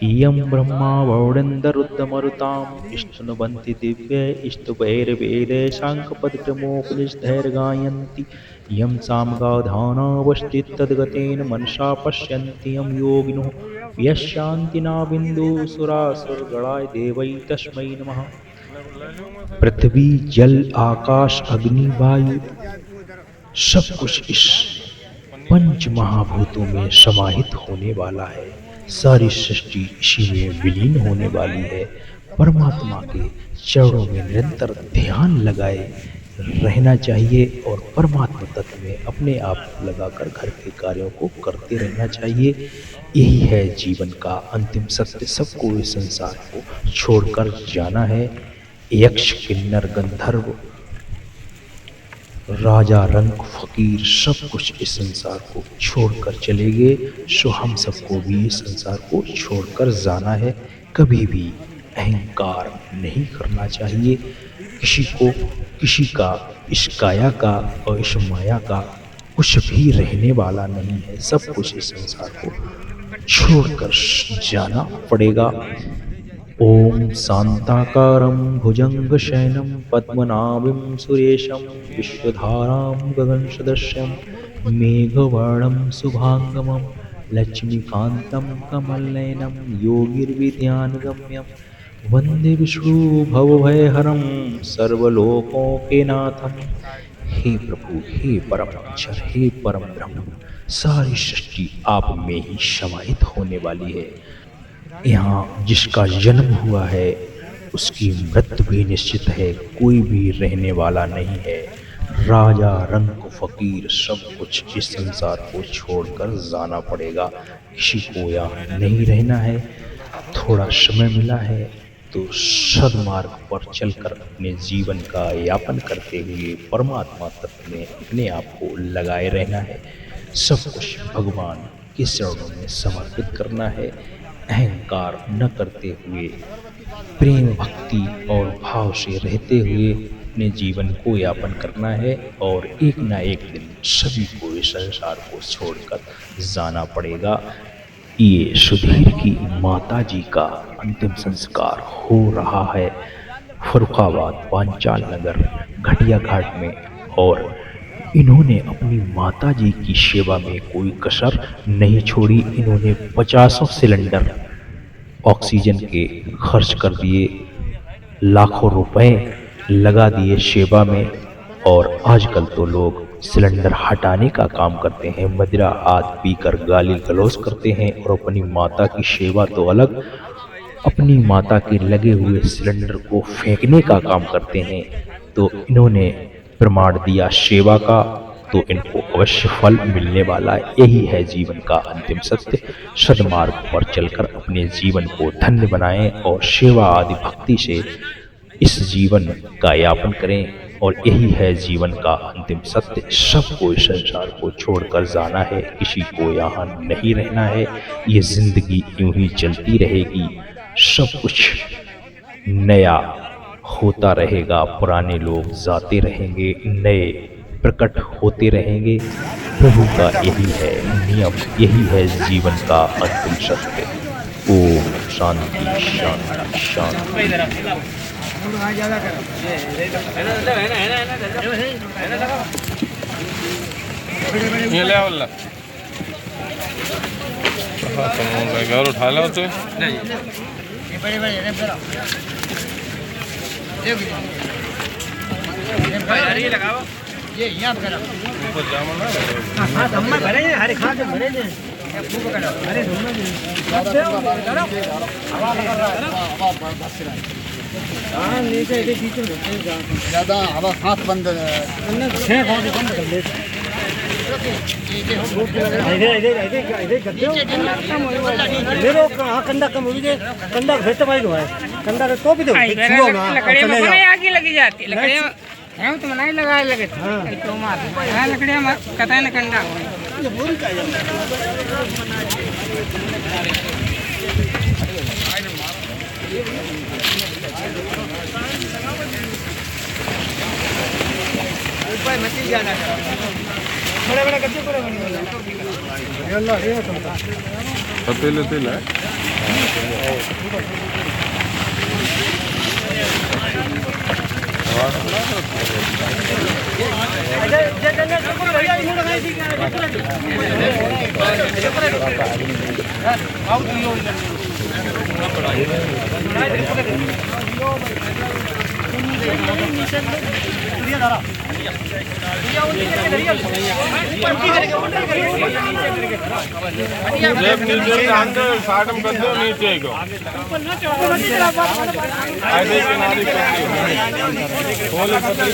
इयं ब्रह्मा वौडेन्दरुद्रमरुताम् इष्टनुबन्ति दिव्य इष्टवैर्वेदे शाङ्खपदक्रमोपनिषद्धैर्गायन्ति यं सामगाधानावष्टितद्गतेन मनसा पश्यन्ति यं योगिनो यशान्ति नाबिन्दु सुरासुरगणाय देवै तस्मै नमः। पृथ्वी जल आकाश अग्नि वायु सब कुछ इस पंच महाभूतों में समाहित होने वाला है। सारी सृष्टि इसी में विलीन होने वाली है। परमात्मा के चरणों में निरंतर ध्यान लगाए रहना चाहिए और परमात्मा तत्व में अपने आप को लगाकर घर के कार्यों को करते रहना चाहिए। यही है जीवन का अंतिम सत्य। सबको इस संसार को छोड़कर जाना है। यक्ष किन्नर गंधर्व राजा रंक फकीर सब कुछ इस संसार को छोड़कर चले गए। सो हम सबको भी इस संसार को छोड़कर जाना है। कभी भी अहंकार नहीं करना चाहिए। किसी को किसी का इस काया का और इस माया का कुछ भी रहने वाला नहीं है। सब कुछ इस संसार को छोड़कर जाना पड़ेगा। ओम शांताकारं भुजंगशयनं पद्मनाभं सुरेशं विश्वधारां गगनसदृशं मेघवर्णं शुभांगमं लक्ष्मीकान्तं कमलनयनं योगिर्विद्यानगम्यं वंदे विष्णु भवभयहरं सर्वलोकों के नाथम। हे प्रभु, हे परम अक्षर, हे परम ब्रह्म, सारी सृष्टि आप में ही समाहित होने वाली है। यहाँ जिसका जन्म हुआ है उसकी मृत्यु भी निश्चित है। कोई भी रहने वाला नहीं है। राजा रंक फकीर सब कुछ इस संसार को छोड़कर जाना पड़ेगा। किसी को यहाँ नहीं रहना है। थोड़ा समय मिला है तो सदमार्ग पर चलकर अपने जीवन का यापन करते हुए परमात्मा तत्व में अपने आप को लगाए रहना है। सब कुछ भगवान के चरणों में समर्पित करना है। अहंकार न करते हुए प्रेम भक्ति और भाव से रहते हुए अपने जीवन को यापन करना है। और एक ना एक दिन सभी को इस संसार को छोड़कर जाना पड़ेगा। ये सुधीर की माता जी का अंतिम संस्कार हो रहा है फर्रुखाबाद पांचाल नगर घटिया घाट में। और इन्होंने अपनी माता जी की सेवा में कोई कसर नहीं छोड़ी। इन्होंने 50 सिलेंडर ऑक्सीजन के खर्च कर दिए, लाखों रुपए लगा दिए सेवा में। और आजकल तो लोग सिलेंडर हटाने का काम करते हैं, मदिरा आदि पीकर गाली गलौज करते हैं और अपनी माता की सेवा तो अलग, अपनी माता के लगे हुए सिलेंडर को फेंकने का काम करते हैं। तो इन्होंने प्रमाण दिया सेवा का, तो इनको अवश्य फल मिलने वाला है। यही है जीवन का अंतिम सत्य। सदमार्ग पर चलकर अपने जीवन को धन्य बनाएं और सेवा आदि भक्ति से इस जीवन का यापन करें। और यही है जीवन का अंतिम सत्य। सबको इस संसार को छोड़कर जाना है। किसी को यहाँ नहीं रहना है। ये जिंदगी यूं ही चलती रहेगी। सब कुछ नया होता रहेगा। पुराने लोग जाते रहेंगे, नए प्रकट होते रहेंगे। प्रभु का यही है नियम, यही है जीवन का अंतिम सत्य। ओम शांति शांति शांति। घर उठा लो तो ये लगाओ, ये यहाँ करो ऊपर जामन ना हाँ धम्मा भरे हैं, हरे खा के भरे हैं। फूक करो, अरे धम्मा जी हवा लगा रहा है। हाँ नीचे इधर बीच में रखते हैं ज़्यादा हवा सांस बंद करना, 6 घंटे बंद कर ले। इधर गद्दे मेरो हाँ कंधा कम हुई है, कंधा भेटे भाई है, कंधा तो भी दो छुओ ना चले आगे लगी जाती लकड़ियाँ हम तो नहीं लगाए लगे थे तो मार है लकड़ियाँ कतई न कंधा ये पूरी का ऊपर मछली जाना बड़े बड़े गद्दे पूरे बने अल्लाह ये तो पतेले तेल है। जब नीचे अंदर साटम कर दो नीचे को ऐसे किनारे कर खोले पतली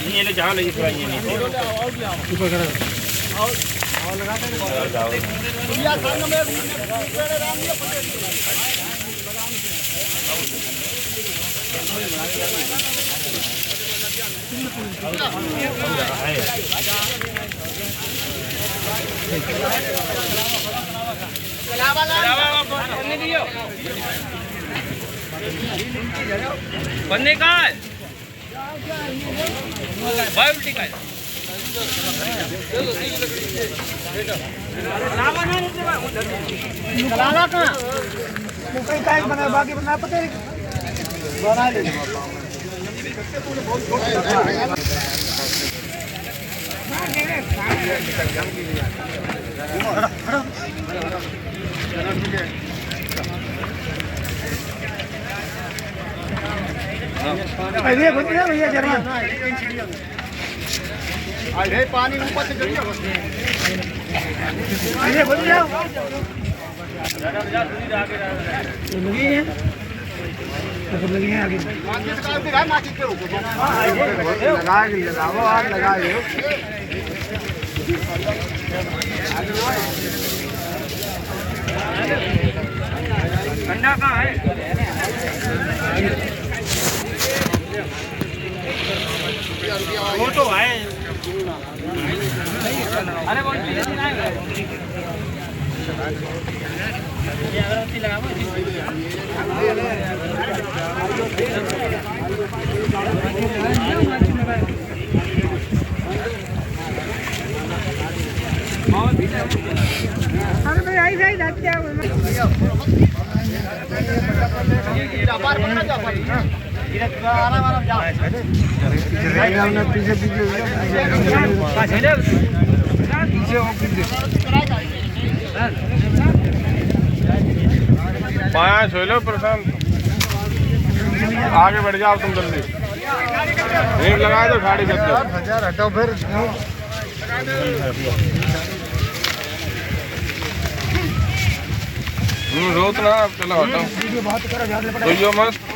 ये ले जाओ ले पूरा ये नहीं ऊपर करो और लगाते हैं या संग में राम जी बनने का उल्टी का कलाला का मुकई काय बना बाकी बना पता है बना ले भैया भैया भैया जरा अरे पानी ऊपर से गिर गया भैया भैया लगी है लगी है आगे लगा लगाओ आग लगा दो ठंडा कहाँ है वो तो है अरे वो ये अगरबत्ती लगाओ अरे भाई आई जाए जाते हैं व्यापार करना जाओ आराम आराम जाओ पीछे पीछे पाया छोलो प्रशांत आगे बढ़ जाओ तुम जल्दी एक लगा दो गाड़ी करते हटो फिर रोक ना चलो हटाओ तो यो मस्त